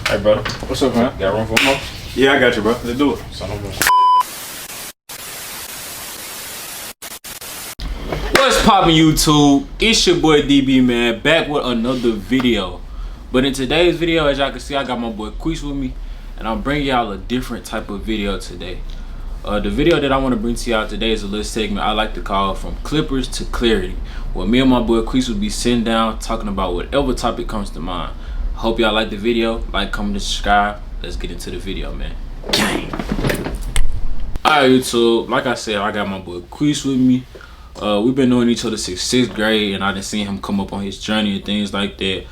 Hey, brother. What's up, man? Got room for more? Yeah, I got you, bro. Let's do it. Son of a... What's poppin', YouTube? It's your boy DB, man, back with another video. But in today's video, as y'all can see, I got my boy Quis with me, and I'm bringing y'all a different type of video today. The video that I want to bring to y'all today is a little segment I like to call From Clippers to Clarity, where me and my boy Quis will be sitting down talking about whatever topic comes to mind. Hope y'all like the video. Like, comment, and subscribe. Let's get into the video, man. Gang. Alright, YouTube. Like I said, I got my boy Quis with me. We've been knowing each other since 6th grade, and I done seen him come up on his journey and things like that.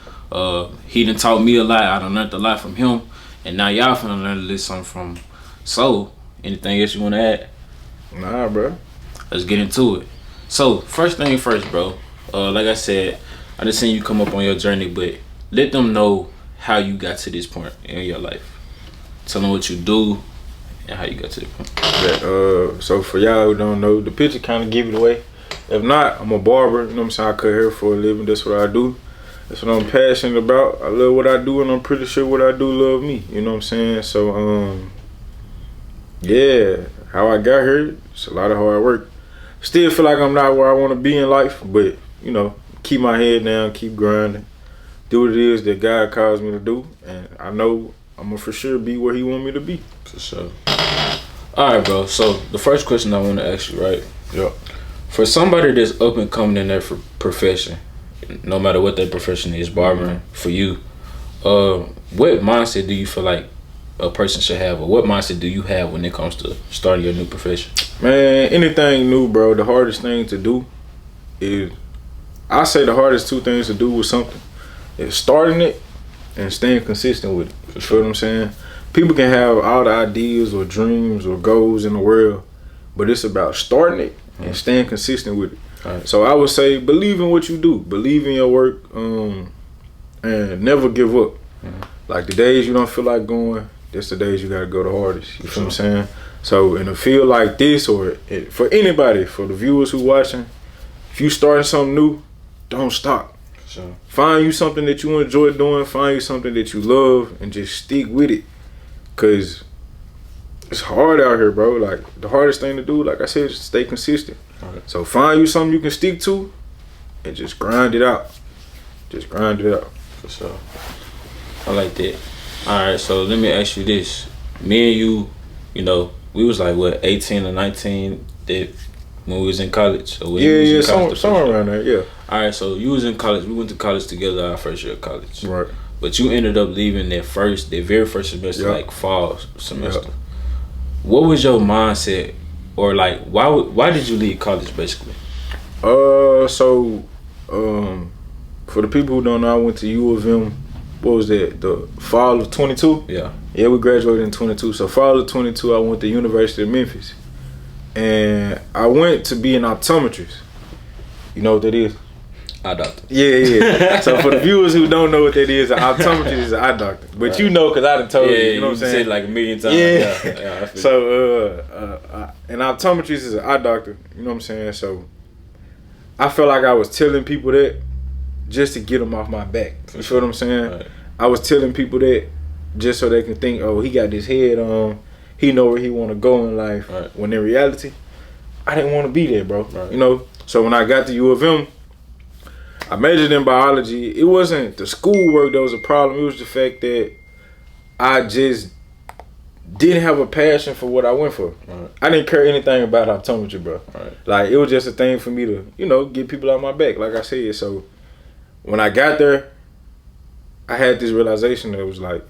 He done taught me a lot. I done learned a lot from him, and now y'all finna learn a little something from. So, anything else you wanna add? Nah, bro. Let's get into it. So, first thing first, bro. Like I said, I done seen you come up on your journey, but let them know how you got to this point in your life. Tell them what you do and how you got to this point. Yeah, so for y'all who don't know, the picture kind of give it away. If not, I'm a barber. You know what I'm saying? I cut hair for a living. That's what I do. That's what I'm passionate about. I love what I do, and I'm pretty sure what I do love me. You know what I'm saying? So, yeah, how I got here, it's a lot of hard work. Still feel like I'm not where I want to be in life, but, you know, keep my head down, keep grinding. Do what it is that God calls me to do, and I know I'm gonna for sure be where He want me to be. For sure. All right, bro. So the first question I want to ask you, right? Yeah. For somebody that's up and coming in their profession, no matter what their profession is, barbering, for you, what mindset do you feel like a person should have, or what mindset do you have when it comes to starting your new profession? Man, anything new, bro, the hardest thing to do is, I say the hardest two things to do with something is starting it and staying consistent with it. You feel what I'm saying? People can have all the ideas or dreams or goals in the world, but it's about starting it and staying consistent with it. Right. So I would say believe in what you do, believe in your work, and never give up. Like the days you don't feel like going, that's the days you gotta go the hardest. You feel what I'm saying? So in a field like this, or for anybody, for the viewers who watching, if you starting something new, don't stop. Sure. Find you something that you enjoy doing, find you something that you love, and just stick with it. Cause it's hard out here, bro. Like the hardest thing to do, like I said, is stay consistent. Right. So find you something you can stick to and just grind it out. Just grind it out. For sure. I like that. Alright, so let me ask you this. Me and you know, we was like what, 18 or 19 that when we was in college? Or when Yeah, was in college somewhere around there, yeah. Alright, so you was in college. We went to college together our first year of college. Right. But you ended up leaving that very first semester, Yep. like fall semester. Yep. What was your mindset, or like why did you leave college basically? So for the people who don't know, I went to U of M. What was that? The fall of 22? Yeah. Yeah, we graduated in 22. So fall of 22, I went to University of Memphis. And I went to be an optometrist. You know what that is? Eye doctor. Yeah. So for the viewers who don't know what that is, an optometrist is an eye doctor. But right. You know, because I done told you, you know what I'm saying? Said like a million times. Yeah. So an optometrist is an eye doctor. You know what I'm saying? So I felt like I was telling people that just to get them off my back. You feel what I'm saying? Right. I was telling people that just so they can think, oh, he got his head on. He know where he want to go in life. Right. When in reality, I didn't want to be there, bro. Right. You know? So when I got to U of M, I majored in biology. It wasn't the schoolwork that was a problem. It was the fact that I just didn't have a passion for what I went for. Right. I didn't care anything about optometry, bro. Right. Like, it was just a thing for me to, you know, get people out my back, like I said. So when I got there, I had this realization that it was like,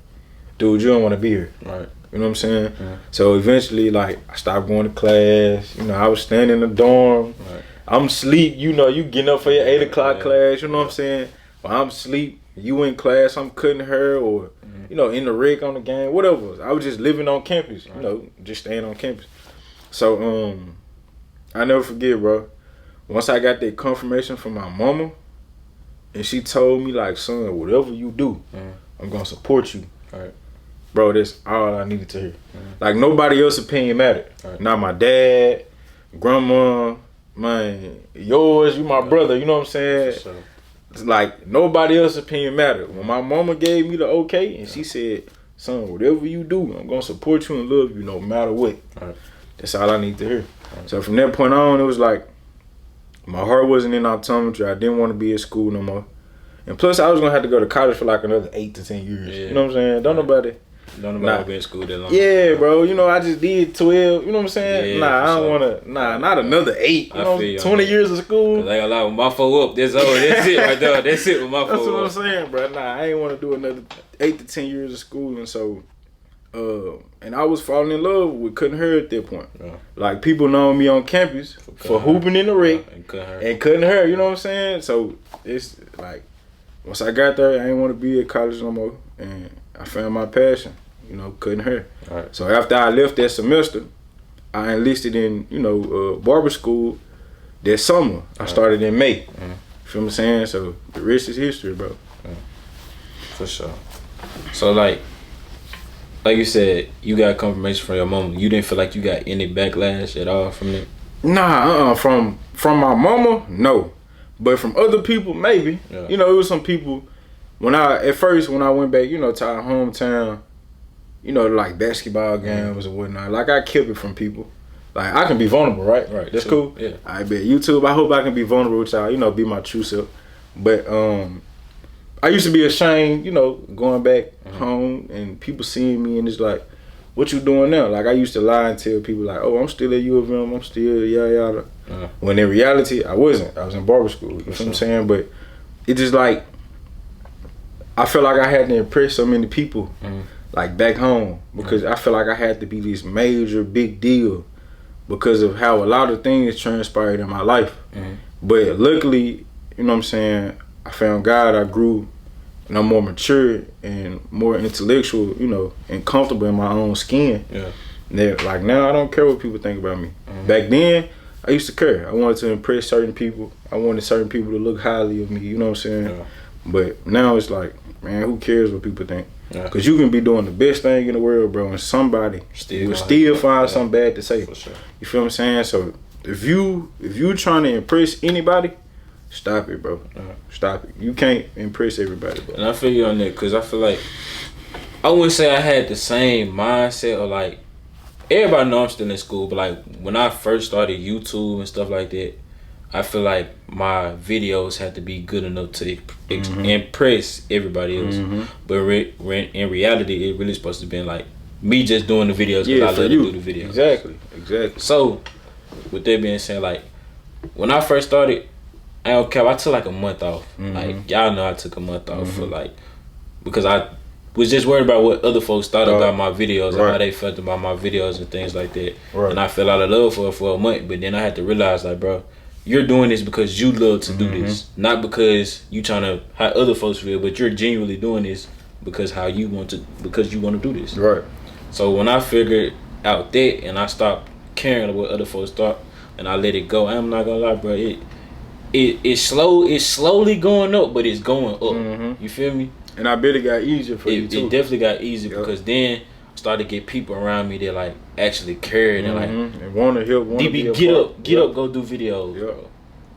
dude, you don't want to be here. Right. You know what I'm saying? Yeah. So eventually, like, I stopped going to class. You know, I was standing in the dorm. Right. I'm asleep. You know, you getting up for your 8 o'clock class. You know what I'm saying? But I'm asleep. You in class. I'm cutting hair, or you know, in the rig on the game, whatever. I was just living on campus. You know, just staying on campus. So I never forget, bro. Once I got that confirmation from my mama, and she told me, like, son, whatever you do, I'm gonna support you. Right. Bro, that's all I needed to hear. Like, nobody else's opinion mattered. Right. Not my dad, grandma, man, yours, you my brother, you know what I'm saying? Sure. It's like nobody else's opinion mattered. When my mama gave me the okay and she said, son, whatever you do, I'm gonna support you and love you no matter what. Right. That's all I need to hear. Right. So from that point on, it was like my heart wasn't in optometry. I didn't want to be at school no more. And plus I was gonna have to go to college for like another 8 to 10 years. Yeah. You know what I'm saying? Don't nobody be in school that long. Yeah, bro. You know, I just did 12. You know what I'm saying? Yeah, I don't want to. not another 8. You know, 20 years of school. Cause I ain't gonna lie, with my 4 up, that's it right there. That's it with my 4 up. That's what I'm saying, bro. I ain't want to do another 8 to 10 years of school. And so, and I was falling in love with Couldn't Hurt at that point. Yeah. Like, people know me on campus for hooping in the rec and Couldn't Hurt. You know what I'm saying? So, it's like, once I got there, I didn't want to be at college no more. And I found my passion, you know, Couldn't Hurt. Right. So after I left that semester, I enlisted in, barber school that summer. I started in May. Mm-hmm. You feel what I'm saying? So the rest is history, bro. For sure. So like you said, you got confirmation from your mama. You didn't feel like you got any backlash at all from it? Nah, from my mama, no. But from other people, maybe. Yeah. You know, it was some people. When I went back, to our hometown, like basketball games or whatnot, like I kept it from people. Like I can be vulnerable, right? Right. That's cool. Yeah. I bet YouTube. I hope I can be vulnerable with y'all. Be my true self. But I used to be ashamed, going back home and people seeing me and it's like, what you doing now? Like I used to lie and tell people like, oh, I'm still at U of M. I'm still yada yada. When in reality, I wasn't. I was in barber school. You know what I'm saying? But it just like. I felt like I had to impress so many people, like back home, because I felt like I had to be this major big deal because of how a lot of things transpired in my life. But luckily, you know what I'm saying, I found God, I grew, and I'm more mature and more intellectual, and comfortable in my own skin. Yeah. That like now I don't care what people think about me. Back then, I used to care. I wanted to impress certain people. I wanted certain people to look highly of me, you know what I'm saying? Yeah. But now it's like, man, who cares what people think? Because you can be doing the best thing in the world, bro, and somebody will still find something bad to say. For sure. You feel what I'm saying? So if you trying to impress anybody, stop it, bro. Stop it. You can't impress everybody, bro. And I feel you on that because I feel like I wouldn't say I had the same mindset or like everybody know I'm still in school, but like when I first started YouTube and stuff like that, I feel like my videos had to be good enough to impress everybody else. But in reality, it really supposed to be like me just doing the videos because I love to do the videos. Exactly. So, with that being said, like, when I first started, I don't care, I took like a month off. Like, y'all know I took a month off for like, because I was just worried about what other folks thought about my videos and how they felt about my videos and things like that. And I fell out of love for a month, but then I had to realize, like, bro, you're doing this because you love to do this, not because you trying to how other folks feel, but you're genuinely doing this because you want to do this. Right. So when I figured out that and I stopped caring what other folks thought and I let it go, I'm not gonna lie, bro. It's slowly going up, but it's going up. You feel me? And I bet it got easier for you too. It definitely got easier because then I started to get people around me that like actually cared and like and want to help. DB, get up, go do videos, bro.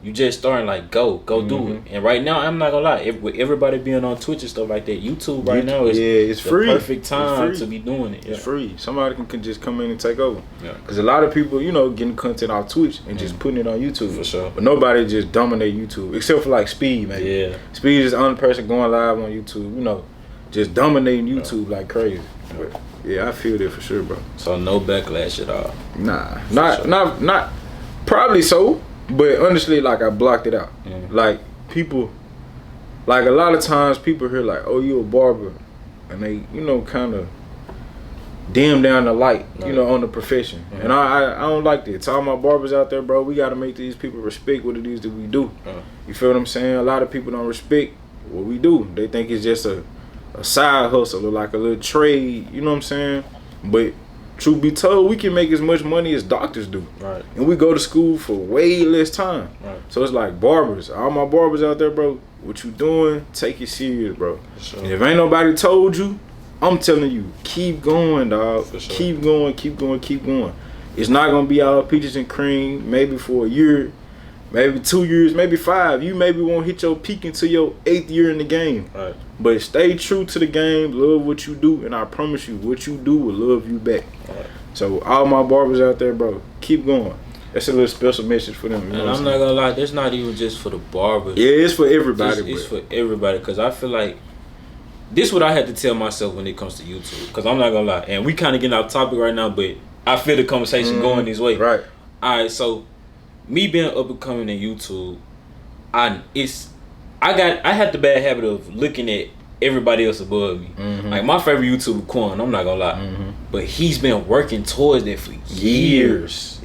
You just starting like go do it. And right now, I'm not gonna lie, with everybody being on Twitch and stuff like that, YouTube right now is it's free. Perfect time to be doing it. It's free. Somebody can just come in and take over. Because a lot of people, getting content off Twitch and just putting it on YouTube. For sure. But nobody just dominate YouTube except for like Speed, man. Yeah. Speed is the only person going live on YouTube. Just dominating YouTube like crazy. But yeah, I feel that for sure, bro. So no backlash at all. Nah, not probably so. But honestly, like I blocked it out. Like people, like a lot of times people hear like, "Oh, you a barber," and they, kind of dim down the light, on the profession. And I don't like that. To all my barbers out there, bro, we gotta make these people respect what it is that we do. You feel what I'm saying? A lot of people don't respect what we do. They think it's just a side hustle or like a little trade. You know what I'm saying? But truth be told, we can make as much money as doctors do. Right. And we go to school for way less time. Right. So it's like barbers. All my barbers out there, bro, what you doing, take it serious, bro. Sure. And if ain't nobody told you, I'm telling you, keep going, dog. Sure. Keep going. It's not going to be all peaches and cream, maybe for a year, maybe 2 years, maybe 5. You maybe won't hit your peak until your 8th year in the game. Right. But stay true to the game, love what you do, and I promise you, what you do will love you back. Right. So all my barbers out there, bro, keep going. That's a little special message for them. You know and I'm not gonna lie, that's not even just for the barbers. Yeah, it's for everybody. It's for everybody, because I feel like this is what I had to tell myself when it comes to YouTube. Because I'm not gonna lie, and we kind of getting off topic right now, but I feel the conversation going this way. Right. All right, so me being up and coming in YouTube, I had the bad habit of looking at everybody else above me. Like my favorite YouTuber, Quan, I'm not gonna lie, but he's been working towards that for years,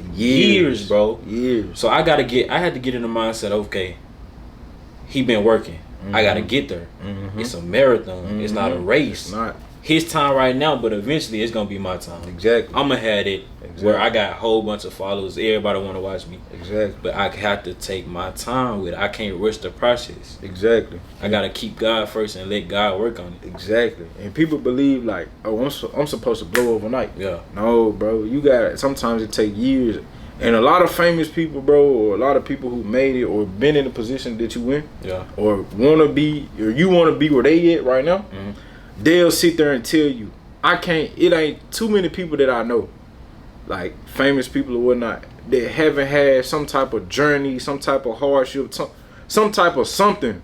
bro. Years. So I had to get in the mindset. Okay, he been working. I gotta get there. It's a marathon. It's not a race. It's not. His time right now, but eventually it's gonna be my time. Exactly. I'm gonna have it where I got a whole bunch of followers. Everybody want to watch me. Exactly. But I have to take my time with it. I can't rush the process. Exactly. I gotta keep God first and let God work on it. Exactly. And people believe like, oh, I'm supposed to blow overnight. Yeah. No, bro. You got. Sometimes it take years. And a lot of famous people, bro, or a lot of people who made it or been in the position that you in, or wanna be, or you wanna be where they at right now. They'll sit there and tell you, it ain't too many people that I know, like famous people or whatnot, that haven't had some type of journey, some type of hardship, some type of something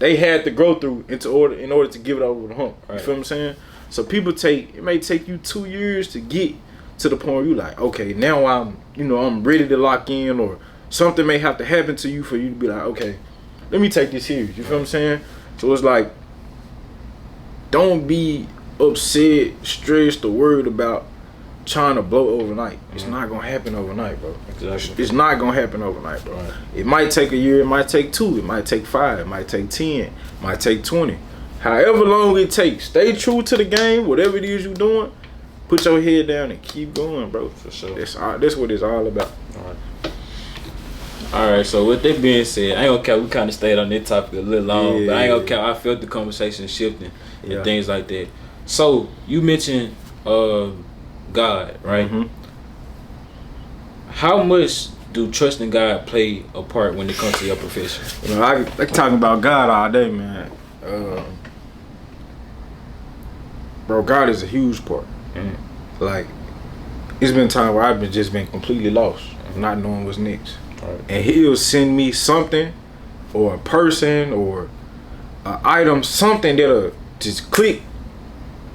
they had to go through in order to give it over the hump. Right. You feel what I'm saying? So it may take you 2 years to get to the point where you like, okay, now I'm ready to lock in, or something may have to happen to you for you to be like, okay, let me take this serious. You feel what I'm saying? So it's like, don't be upset, stressed, or worried about trying to blow overnight. It's not gonna happen overnight, bro. Exactly. It's not gonna happen overnight, bro. Right. It might take a year, it might take 2, it might take 5, it might take 10, it might take 20. However long it takes, stay true to the game, whatever it is you're doing, put your head down and keep going, bro. For sure. That's what it's all about. All right, so with that being said, I ain't gonna care. We kind of stayed on this topic a little long, but I ain't gonna care. I felt the conversation shifting and things like that. So you mentioned God, right? How much do trusting God play a part when it comes to your profession? You know, I talk about God all day, man. Bro, God is a huge part. Like, it's been time where I've just been completely lost, not knowing what's next. Right. And he'll send me something, or a person, or an item, something that'll just click,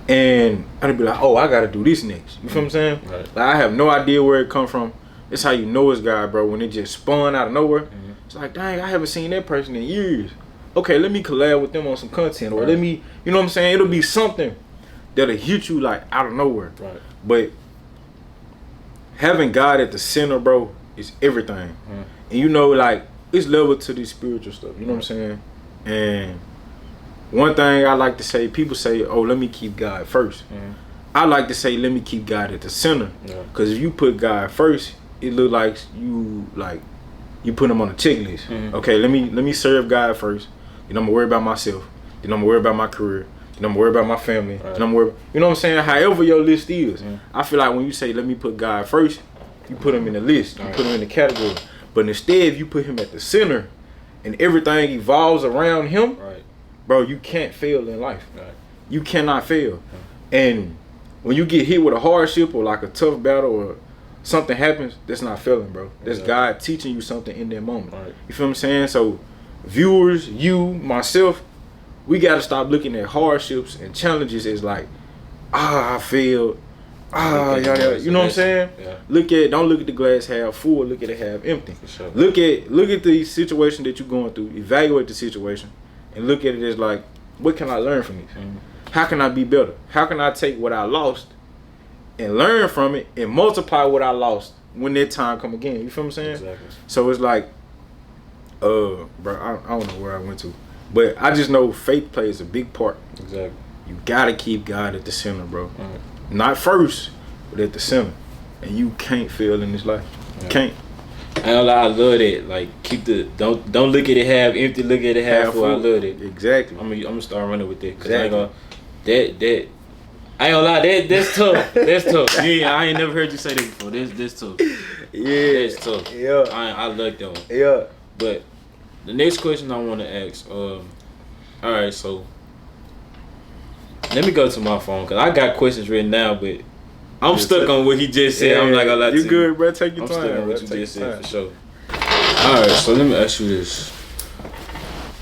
and I'll be like, oh, I gotta do this next. You feel what I'm saying? Right. Like, I have no idea where it come from. That's how you know it's God, bro. When it just spun out of nowhere, it's like, dang, I haven't seen that person in years. Okay, let me collab with them on some content, or let me, you know what I'm saying? It'll be something that'll hit you like out of nowhere. Right. But having God at the center, bro, is everything. And you know, like, it's level to this spiritual stuff. You know what I'm saying? And one thing I like to say, people say, oh, let me keep God first. I like to say, let me keep God at the center. Because if you put God first, it look like you put him on a checklist. Okay, let me serve God first. Then I'm gonna worry about myself. Then I'm gonna worry about my career. Then I'm gonna worry about my family. Then I'm worry, you know what I'm saying? However your list is. I feel like when you say, let me put God first, you put him in the list. You put him in the category. But instead, if you put him at the center and everything evolves around him, bro, you can't fail in life. You cannot fail. And when you get hit with a hardship or like a tough battle or something happens, that's not failing, bro. That's God teaching you something in that moment. You feel what I'm saying? So viewers, you, myself, we got to stop looking at hardships and challenges as like, I failed. You know what I'm saying? Don't look at the glass half full, look at it half empty. Sure. Look at the situation that you're going through, evaluate the situation, and look at it as like, what can I learn from this? How can I be better? How can I take what I lost and learn from it and multiply what I lost when that time come again? You feel what I'm saying? Exactly. So it's like, bro, I don't know where I went to, but I just know faith plays a big part. Exactly. You gotta keep God at the center, bro. Not first, but at the center. And you can't fail in this life. You can't. I love that. Like, don't look at it half empty, look at it half full. I love it. Exactly. I'm gonna start running with that. Cause I ain't gonna lie, that's tough. That's tough. Yeah, I ain't never heard you say that before. That's tough. Yeah. That's tough. Yeah. I like that one. Yeah. But the next question I want to ask, all right, so let me go to my phone because I got questions written down, but I'm stuck on what he just said. I'm not gonna lie to you. You good, bro? Take your time. I'm stuck on what you just said for sure. All right, so let me ask you this: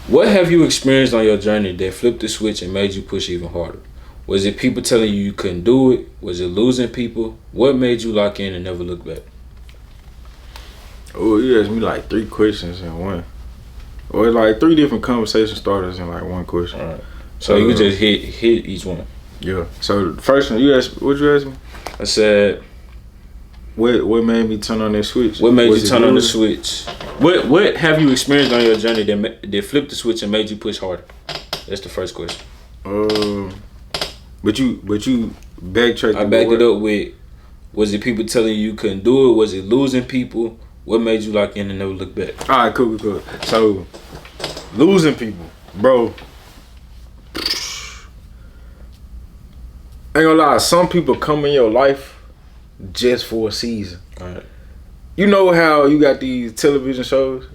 what have you experienced on your journey that flipped the switch and made you push even harder? Was it people telling you couldn't do it? Was it losing people? What made you lock in and never look back? Oh, you asked me like 3 questions in one. Or like 3 different conversation starters in like one question. All right. So you could just hit each one. Yeah. So the first one, you asked, what'd you ask me? I said, what made me turn on that switch? What made you turn on the switch? What have you experienced on your journey that flipped the switch and made you push harder? That's the first question. But you backtracked. I backed it up with, was it people telling you couldn't do it? Was it losing people? What made you lock in and never look back? All right, cool. So losing people, bro. Ain't gonna lie, some people come in your life just for a season. All right. You know how you got these television shows?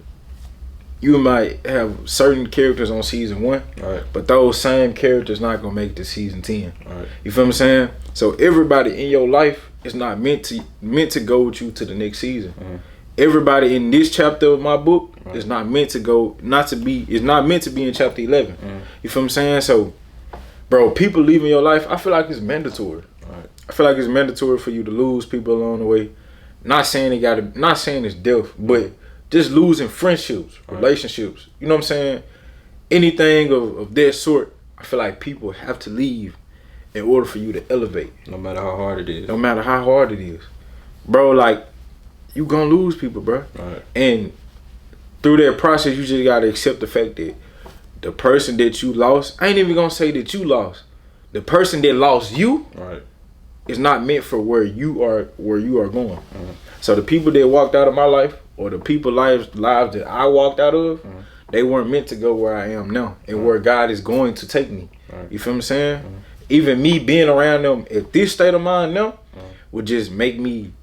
You might have certain characters on season 1, right, but those same characters not gonna make it to season 10. Right. You feel what I'm saying? So everybody in your life is not meant to go with you to the next season. Mm-hmm. Everybody in this chapter of my book right, is not meant to be in chapter 11. Mm-hmm. You feel what I'm saying? So, bro, people leaving your life, I feel like it's mandatory. Right. I feel like it's mandatory for you to lose people along the way. Not saying it's death, but just losing friendships, right, relationships. You know what I'm saying? Anything of that sort, I feel like people have to leave in order for you to elevate. No matter how hard it is. No matter how hard it is. Bro, like, you gonna lose people, bro. Right. And through that process, you just gotta accept the fact that the person that you lost, I ain't even gonna say that you lost. The person that lost you, right, is not meant for where you are going. Mm-hmm. So the people that walked out of my life, or the people lives that I walked out of, mm-hmm, they weren't meant to go where I am now and mm-hmm, where God is going to take me. Right. You feel what I'm saying? Mm-hmm. Even me being around them at this state of mind now would just make me,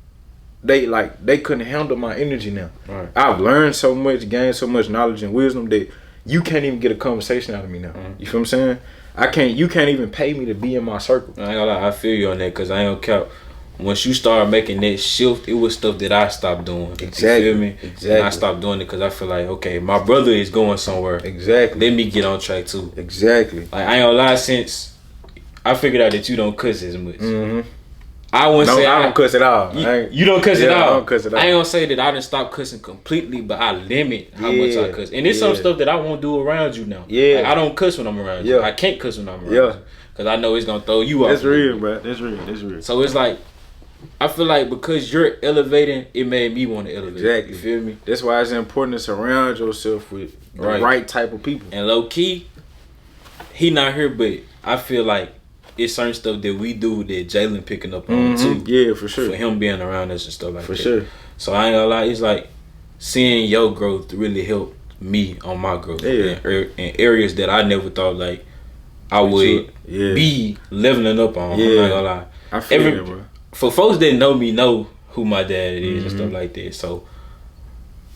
they couldn't handle my energy now. Right. I've learned so much, gained so much knowledge and wisdom that you can't even get a conversation out of me now. You feel what I'm saying? You can't even pay me to be in my circle. I ain't gonna lie, I feel you on that, because I ain't gonna count. Once you start making that shift, it was stuff that I stopped doing. Exactly. You feel me? Exactly. And I stopped doing it because I feel like, okay, my brother is going somewhere. Exactly. Let me get on track too. Exactly. Like, I ain't gonna lie, since I figured out that you don't cuss as much. Mm-hmm. I don't cuss at all. You don't cuss at all. I don't cuss at all. I ain't gonna say that I didn't stop cussing completely, but I limit how much I cuss. And it's some stuff that I won't do around you now. Yeah. Like, I don't cuss when I'm around you. I can't cuss when I'm around you. Because I know it's gonna throw you off. That's real, bro. That's real. So it's like, I feel like because you're elevating, it made me want to elevate. Exactly. You feel me? That's why it's important to surround yourself with the right type of people. And low key, he not here, but I feel like it's certain stuff that we do that Jalen picking up on too. Yeah, for sure. For him being around us and stuff like that. For sure. So I ain't gonna lie, it's like seeing your growth really helped me on my growth. Yeah. In areas that I never thought like I would be leveling up on. Yeah. I'm not gonna lie. I feel it, bro. For folks that know me, know who my dad is and stuff like that. So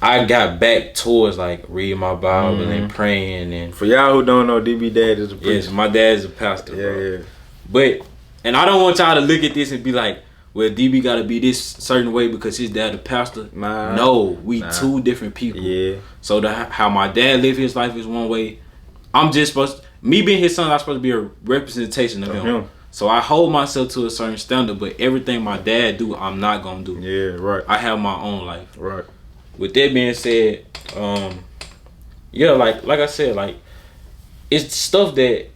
I got back towards like reading my Bible and praying. And for y'all who don't know, DB dad is a preacher. Yes, my dad's a pastor, bro. Yeah. But, and I don't want y'all to look at this and be like, well, DB got to be this certain way because his dad a pastor. Nah. No, we two different people. Yeah. So how my dad lived his life is one way. I'm just me being his son, I'm supposed to be a representation of him. So I hold myself to a certain standard, but everything my dad do, I'm not gonna do. Yeah, right. I have my own life. Right. With that being said, like I said, like it's stuff that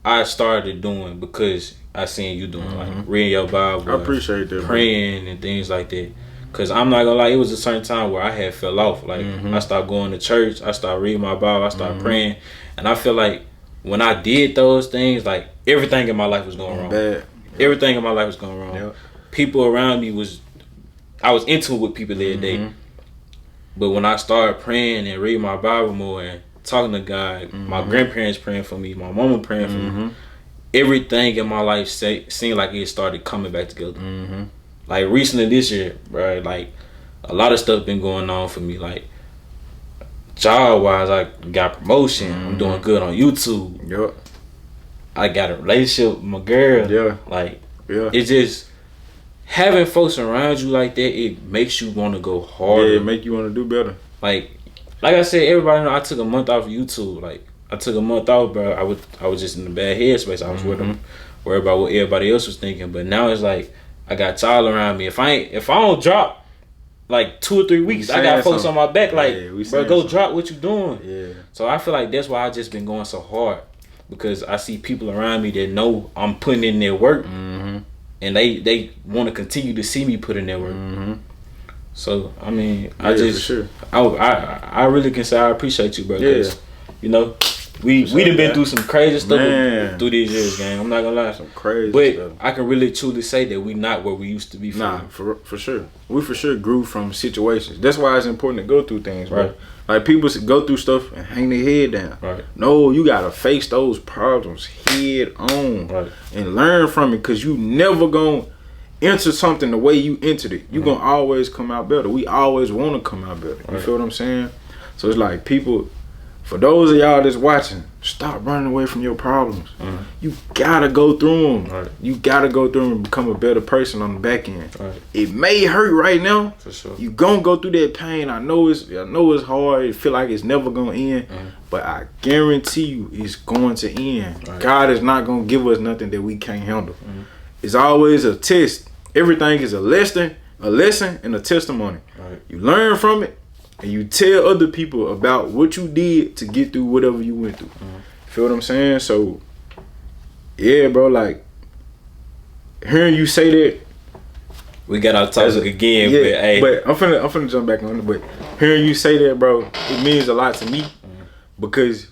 I started doing because I seen you doing, like reading your Bible. I appreciate that. Praying and things like that. Cause I'm not gonna lie, it was a certain time where I had fell off. Like I started going to church, I started reading my Bible, I started praying, and I feel like when I did those things, like everything in my life was going wrong. Bad. Everything in my life was going wrong. Yep. People around me I was into it with people every day. But when I started praying and reading my Bible more and talking to God, my grandparents praying for me, my mama praying for me, everything in my life seemed like it started coming back together. Like recently this year, bro, like a lot of stuff been going on for me. Like job wise, I got promotion. I'm doing good on YouTube. Yup. I got a relationship with my girl. Yeah. Like, yeah. it's just having folks around you like that. It makes you want to go harder. Yeah, it make you want to do better. Like I said, everybody know I took a month off of YouTube. Like, I took a month off, bro. I was just in a bad headspace. I was worried about what everybody else was thinking. But now it's like I got Tyler around me. If I don't drop like 2 or 3 weeks, I got folks on my back. Like, bro, go drop what you doing. Yeah. So I feel like that's why I just been going so hard, because I see people around me that know I'm putting in their work, and they want to continue to see me put in their work. So I mean, I just I really can say I appreciate you, bro. Because you know, we done been through some crazy stuff through these years, gang. I'm not gonna lie, some crazy but stuff. I can really truly say that we not where we used to be. For sure. We for sure grew from situations. That's why it's important to go through things, right? Like, people go through stuff and hang their head down. Right. No, you gotta face those problems head on, and learn from it, because you never gonna enter something the way you entered it. You gonna always come out better. We always want to come out better. You feel what I'm saying? So it's like, people, for those of y'all that's watching, stop running away from your problems. You gotta go through them. You gotta go through them and become a better person on the back end. It may hurt right now. For sure. You gonna go through that pain. I know it's hard. It feel like it's never gonna end. But I guarantee you, it's going to end. God is not gonna give us nothing that we can't handle. It's always a test. Everything is a lesson, and a testimony. You learn from it, and you tell other people about what you did to get through whatever you went through. Feel what I'm saying? So, yeah, bro, like, hearing you say that, we got our topic again, yeah, but hey, I'm finna jump back on it. But hearing you say that, bro, it means a lot to me, because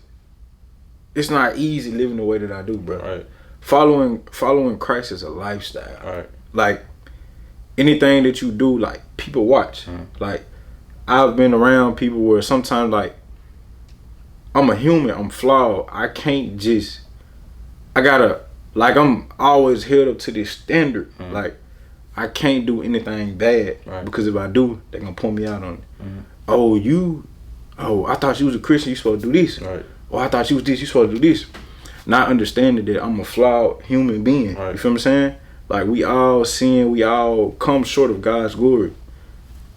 it's not easy living the way that I do, bro. Following Christ is a lifestyle. Like, anything that you do, like, people watch. Like, I've been around people where sometimes, like, I'm a human, I'm flawed. I can't just, I'm always held up to this standard. Like, I can't do anything bad, because if I do, they're gonna point me out on it. I thought you was a Christian, you supposed to do this. Oh, I thought you was this, you supposed to do this. Not understanding that I'm a flawed human being. You feel what I'm saying? Like, we all sin, we all come short of God's glory.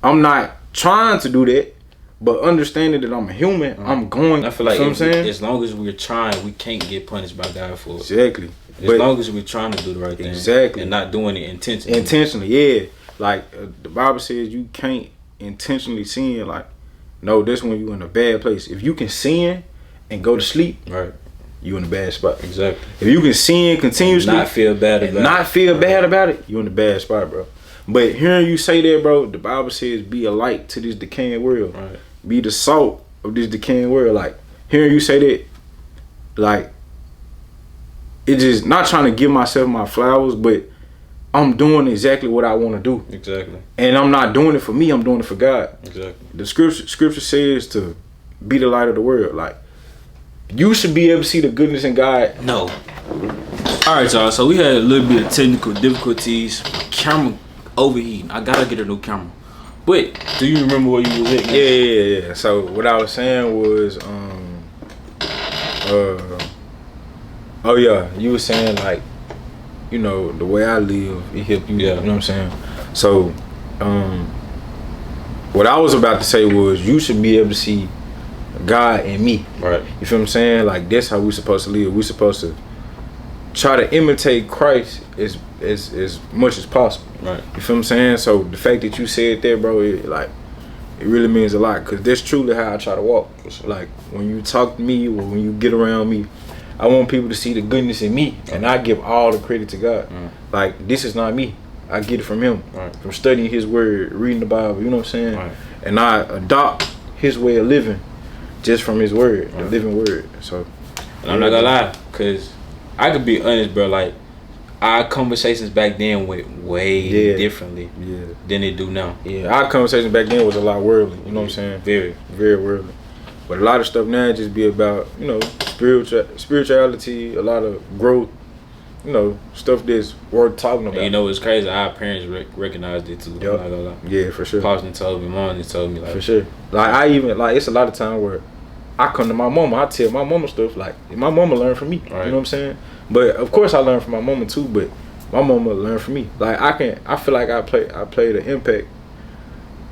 I'm not trying to do that, but understanding that I'm a human, I'm going. I feel like, what I'm saying? As long as we're trying, we can't get punished by God for it. Exactly. As long as we're trying to do the right thing. Exactly. And not doing it intentionally. Yeah. Like, the Bible says you can't intentionally sin. Like, no, that's when you're in a bad place. If you can sin and go to sleep, you in a bad spot. Exactly. If you can sin continuously, not feel bad about it, you in a bad spot, bro. But hearing you say that, bro, the Bible says be a light to this decaying world. Be the salt of this decaying world. Like, hearing you say that, like, it just, not trying to give myself my flowers, but I'm doing exactly what I want to do. Exactly. And I'm not doing it for me, I'm doing it for God. Exactly. The scripture says to be the light of the world. Like, you should be able to see the goodness in God. No. Alright, y'all. So we had a little bit of technical difficulties. Camera overheating. I gotta get a new camera. But do you remember where you was at? Yeah. So what I was saying was, oh yeah, you were saying, like, you know, the way I live, it helped you. You know what I'm saying? So, what I was about to say was, you should be able to see God in me. You feel what I'm saying? Like, that's how we supposed to live. We supposed to try to imitate Christ as much as possible. You feel what I'm saying? So the fact that you said that, bro, it really means a lot, because that's truly how I try to walk. Like, when you talk to me or when you get around me, I want people to see the goodness in me, and I give all the credit to God. Like, this is not me. I get it from Him, from studying His Word, reading the Bible. You know what I'm saying? And I adopt His way of living just from His Word, the living Word. So, and I'm not gonna lie, cause I could be honest, bro. Like, our conversations back then went way differently than they do now. Our conversation back then was a lot worldly. You know what I'm saying? Very, very worldly. But a lot of stuff now just be about, you know, spirituality, a lot of growth, you know, stuff that's worth talking about. And you know what's crazy? Our parents recognized it too. Yep. I'm not gonna lie. Yeah, for sure. Pops and told me, Mom just told me like for sure. Like I even like it's a lot of time where I come to my mama, I tell my mama stuff like my mama learned from me. Right. You know what I'm saying? But of course I learned from my mama too, but my mama learned from me. Like I feel like I played an impact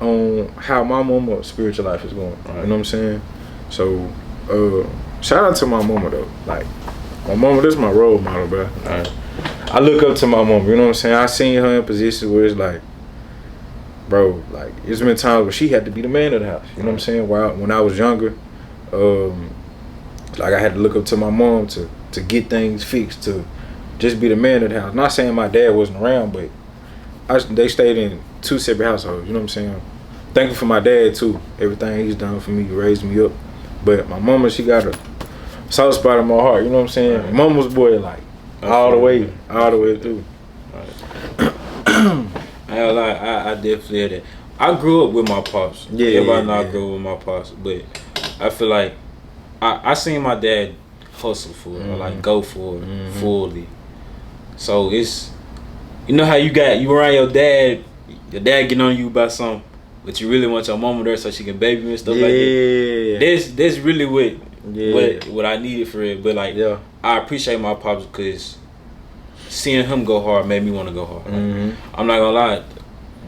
on how my mama's spiritual life is going. Right. You know what I'm saying? So shout out to my mama though. Like my mama, this is my role model, bro. Right. I look up to my mama, you know what I'm saying? I seen her in positions where it's like, bro, like it's been times where she had to be the man of the house. You know what I'm saying? When I was younger, like I had to look up to my mom to get things fixed, to just be the man of the house. Not saying my dad wasn't around, but they stayed in 2 separate households. You know what I'm saying? Thankful for my dad too. Everything he's done for me, raised me up. But my mama, she got a soft spot in my heart. You know what I'm saying? Right. Mama's boy, like all the way through. Right. I definitely had that. I grew up with my pops. Yeah, everybody know yeah. I grew up with my pops, but I feel like I seen my dad hustle for it, or like go for it fully. So it's, you know how you around your dad getting on you about something, but you really want your mama there so she can baby you and stuff like that. That's really what I needed for it. But like I appreciate my pops because seeing him go hard made me want to go hard. Like, I'm not gonna lie,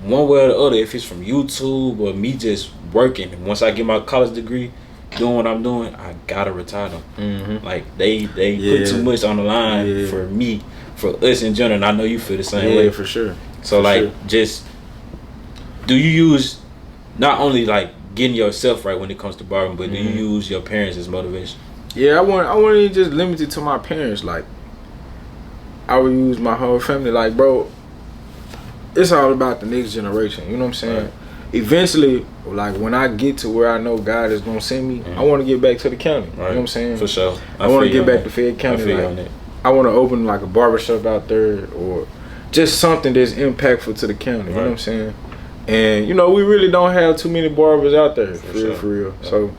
one way or the other, if it's from YouTube or me just working, once I get my college degree, doing what I'm doing, I gotta retire them. Like they put too much on the line for me, for us in general, and I know you feel the same way. For sure. So just do you use not only like getting yourself right when it comes to barbering, but do you use your parents as motivation? Yeah, I want to just limit it to my parents. Like I would use my whole family. Like, bro, it's all about the next generation. You know what I'm saying? Right. Eventually, like when I get to where I know God is gonna send me, I want to get back to the county. Right. You know what I'm saying? For sure. I want to get back to Fayette County. I feel you on that. I want to open like a barbershop out there, or just something that's impactful to the county. You know what I'm saying? And you know, we really don't have too many barbers out there for real. Yeah. So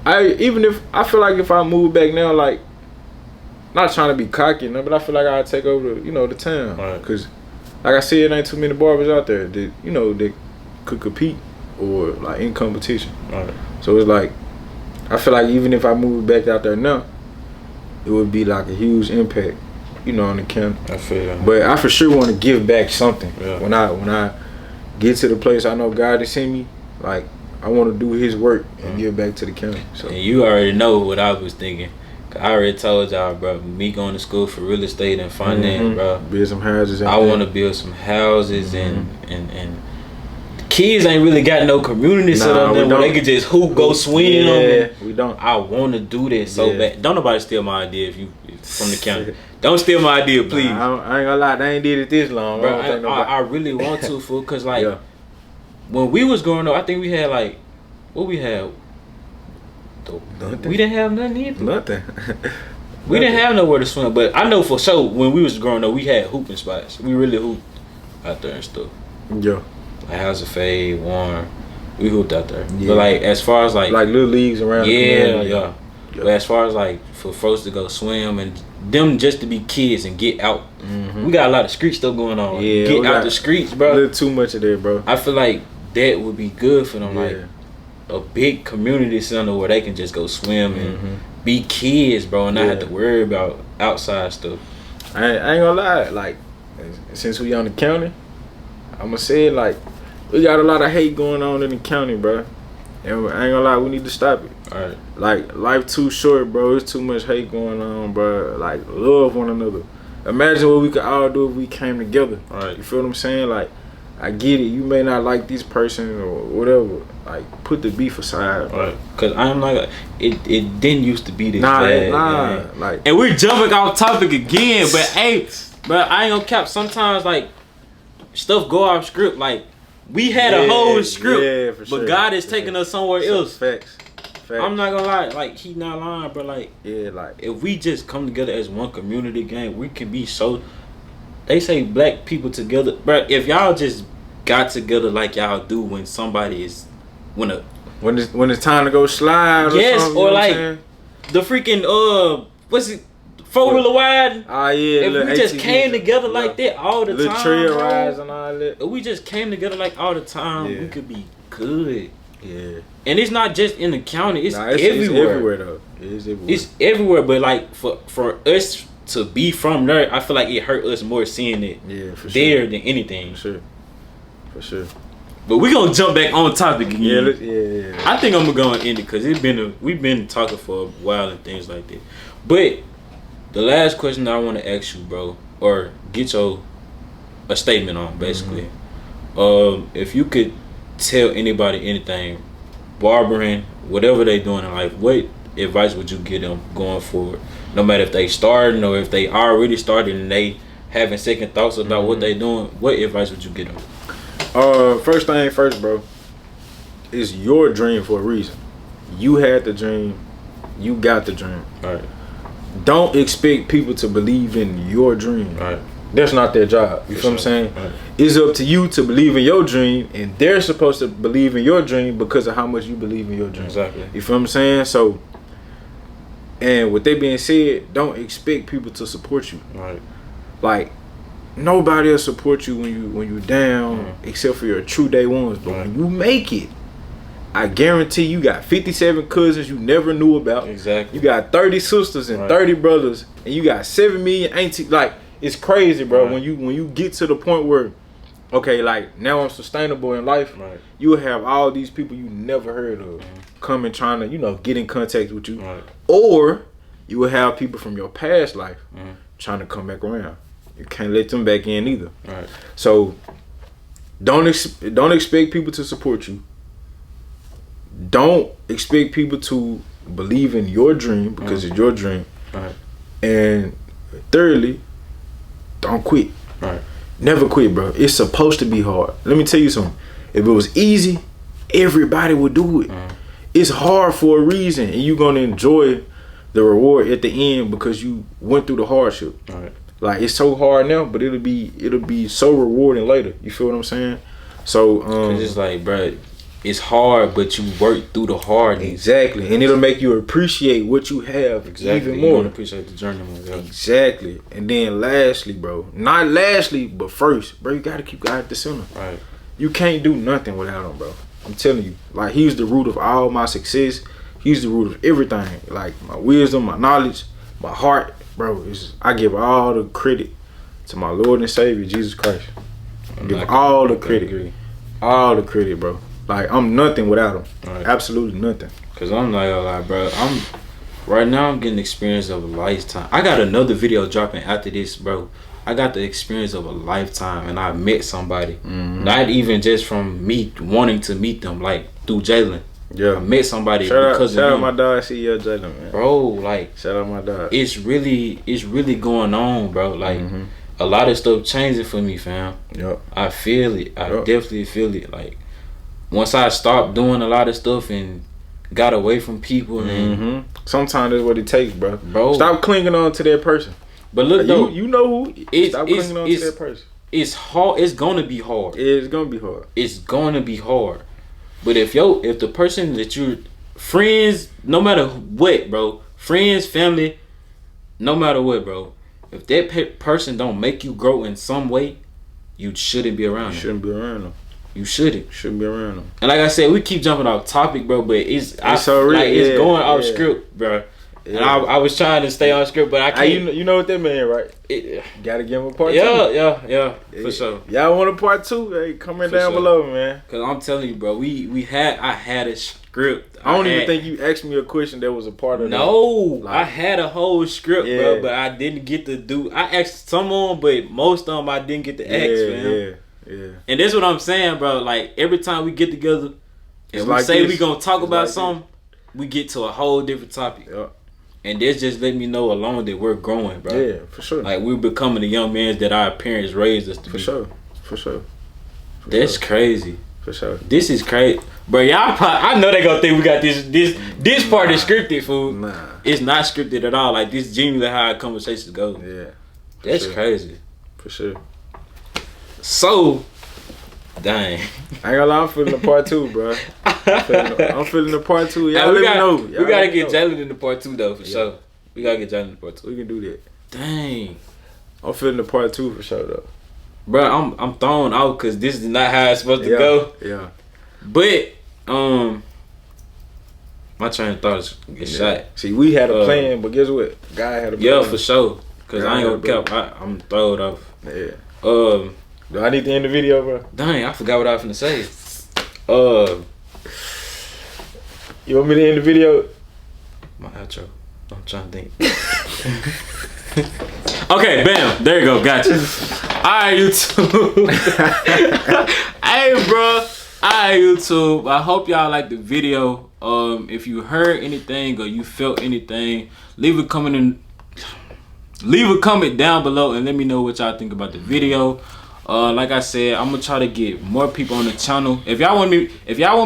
I feel like if I move back now, like not trying to be cocky, but I feel like I'd take over the town. Cause like I said, ain't too many barbers out there that that could compete or like in competition. So it's like I feel like even if I move back out there now, it would be like a huge impact, on the county. I feel that. But I for sure want to give back something. Yeah. When I get to the place I know God is sending me, like I want to do His work and give back to the county. So and you already know what I was thinking. I already told y'all, bro. Me going to school for real estate and finance, bro. Build some houses. I want to build some houses and kids ain't really got no community set up there where they could just go swing on them. We don't. I want to do that so bad. Don't nobody steal my idea if from the county. Don't steal my idea, please. Nah, I ain't gonna lie, they ain't did it this long. Bro, I really want to, fool, cause like when we was growing up, I think we had like what we had. Nothing. We didn't have nothing either. Nothing. We didn't have nowhere to swim, but I know for sure when we was growing up, we had hooping spots. We really hooped out there and stuff. Yeah. Like House of Fade, Warren, we hooped out there. Yeah. But like as far as like little leagues around. Yeah. But as far as like for folks to go swim and them just to be kids and get out, we got a lot of street stuff going on. Yeah, get out the streets, bro. A little too much of that, bro. I feel like that would be good for them, like a big community center where they can just go swim and be kids, bro, and not have to worry about outside stuff. I ain't gonna lie, like since we on the county, I'ma say it, like we got a lot of hate going on in the county, bro. And I ain't gonna lie, we need to stop it. Alright. Like life too short, bro. There's too much hate going on, bro. Like love one another. Imagine what we could all do if we came together. Right. You feel what I'm saying? Like I get it. You may not like this person or whatever. Like put the beef aside, bro. Right. Cause I'm like it didn't used to be this bad. Like, and we're jumping off topic again, but hey, but I ain't gonna cap. Sometimes like stuff go off script. Like we had a whole script, for sure. But God is taking us somewhere else. Facts. I'm not gonna lie, like he not lying, but like like if we just come together as one community gang, we can be so. They say black people together, but if y'all just got together like y'all do when somebody is when it's time to go slide. Yes, or like the freaking what's it? 4-wheeler wide. Ah, yeah. If we just came together like that all the little time, trail rides and all that. If we just came together like all the time, we could be good. Yeah. And it's not just in the county. It's everywhere. It's everywhere though. It's everywhere. It's everywhere. But like for us to be from there, I feel like it hurt us more seeing it there than anything. For sure. But we gonna jump back on topic again. Yeah. I think I'm gonna go and end it because we've been talking for a while and things like that. But the last question that I want to ask you, bro, or get a statement on, basically. If you could tell anybody anything, barbering, whatever they doing in life, what advice would you give them going forward? No matter if they starting or if they already started and they having second thoughts about what they doing, what advice would you give them? First thing first, bro. It's your dream for a reason. You had the dream. You got the dream. All right. Don't expect people to believe in your dream. All right. That's not their job. You feel what I'm saying? Right. It's up to you to believe in your dream, and they're supposed to believe in your dream because of how much you believe in your dream. Exactly. You feel what I'm saying? So, and with that being said, don't expect people to support you. Right. Like, nobody will support you when you down, except for your true day ones. But when you make it, I guarantee you got 57 cousins you never knew about. Exactly. You got 30 sisters and 30 brothers, and you got 7 million aunties. Like, it's crazy, bro. When you get to the point where, okay, like now I'm sustainable in life, you will have all these people you never heard of coming trying to, get in contact with you. Right. Or you will have people from your past life trying to come back around. You can't let them back in either. Right. So don't expect people to support you. Don't expect people to believe in your dream because it's your dream. Right. And thirdly, don't quit. Right. Never quit, bro. It's supposed to be hard. Let me tell you something. If it was easy, everybody would do it. It's hard for a reason, and you're gonna enjoy the reward at the end because you went through the hardship. Right. Like, it's so hard now, but it'll be so rewarding later. You feel what I'm saying? So it's like, bro, it's hard, but you work through the hardness. Exactly, and it'll make you appreciate what you have even more. You want to appreciate the journey more. Yeah. Exactly, and then lastly, bro, not lastly, but first, bro, you gotta keep God at the center. Right. You can't do nothing without him, bro. I'm telling you, like, he's the root of all my success. He's the root of everything, like my wisdom, my knowledge, my heart, bro. I give all the credit to my Lord and Savior, Jesus Christ. I give all the credit, bro. Like, I'm nothing without him. Right. Absolutely nothing. Cause I'm not gonna lie, bro. Right now I'm getting the experience of a lifetime. I got another video dropping after this, bro. I got the experience of a lifetime, and I met somebody. Not even just from me wanting to meet them, like through Jalen. Yeah, I met somebody because shout of out my dog, CEO Jalen, man. Bro, like, shout out my dog. It's really going on, bro. Like, a lot of stuff changing for me, fam. Yep. I feel it. I definitely feel it. Like, once I stopped doing a lot of stuff and got away from people, and sometimes that's what it takes, bro. Stop clinging on to that person. But look, though, you know who. Stop clinging on to that person. It's hard. It's gonna be hard. It's gonna be hard. It's gonna be hard. But if the person that you're friends, no matter what, bro, friends, family, no matter what, bro, if that person don't make you grow in some way, you shouldn't be around them. You shouldn't be around them. You shouldn't. Shouldn't be around them. And like I said, we keep jumping off topic, bro, but it's going off script, bro. Yeah. And I was trying to stay on script, but I can't. You know what that mean, right? Gotta give him a part 2. Yeah, for sure. Y'all want a part 2? Hey, comment down below, man. Cause I'm telling you, bro, I had a script. I don't even think you asked me a question that was a part of No, I had a whole script, bro, but I didn't get to do. I asked someone, but most of them I didn't get to ask, man. Yeah. And that's what I'm saying, bro. Like, every time we get together, and we say we gonna talk about something, we get to a whole different topic. Yeah. And that's just letting me know alone that we're growing, bro. Yeah, for sure. Like, we're becoming the young men that our parents raised us to be. For sure. That's crazy. For sure. This is crazy. Bro, y'all I know they gonna think we got this part is scripted, fool. Nah. It's not scripted at all. Like, this genuinely how our conversations go. Yeah. That's crazy. For sure. So, dang. I ain't gonna lie, I'm feeling the part 2, bro. I'm feeling the part 2. Y'all let me know. We gotta get Jalen in the part 2 though, for sure. We gotta get y'all in the part 2. We can do that. Dang. I'm feeling the part 2 for sure though. Bro, I'm thrown out because this is not how it's supposed to go. Yeah. But my train of thought is get shot. See, we had a plan, but guess what? Guy had a plan. Yeah, for sure. Cause I ain't gonna cap. I'm thrown off. Yeah. Do I need to end the video, bro? Dang, I forgot what I was finna say. You want me to end the video? My outro. I'm trying to think. Okay, bam. There you go. Gotcha. Alright, YouTube. Hey, bro. Alright, YouTube. I hope y'all liked the video. If you heard anything or you felt anything, leave a comment down below and let me know what y'all think about the video. Like I said, I'm gonna try to get more people on the channel. If y'all want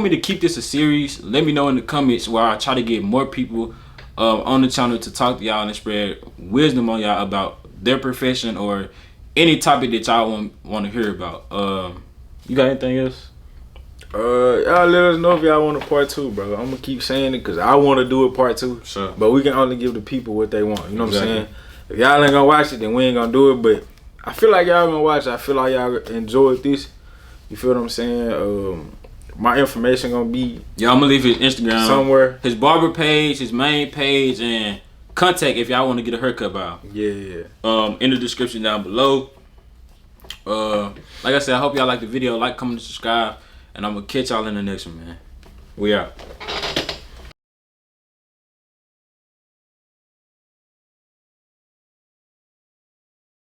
me to keep this a series, let me know in the comments where I try to get more people on the channel to talk to y'all and spread wisdom on y'all about their profession or any topic that y'all want to hear about. You got anything else? Y'all let us know if y'all want a part 2, bro. I'm gonna keep saying it because I want to do a part 2. Sure. But we can only give the people what they want. You know what I'm saying? If y'all ain't gonna watch it, then we ain't gonna do it. But I feel like y'all gonna watch it. I feel like y'all enjoyed this. You feel what I'm saying? My information gonna be I'm gonna leave his Instagram somewhere, his barber page, his main page, and contact if y'all want to get a haircut by. Yeah. In the description down below. Like I said, I hope y'all like the video. Like, comment, and subscribe. And I'm gonna catch y'all in the next one, man. We out.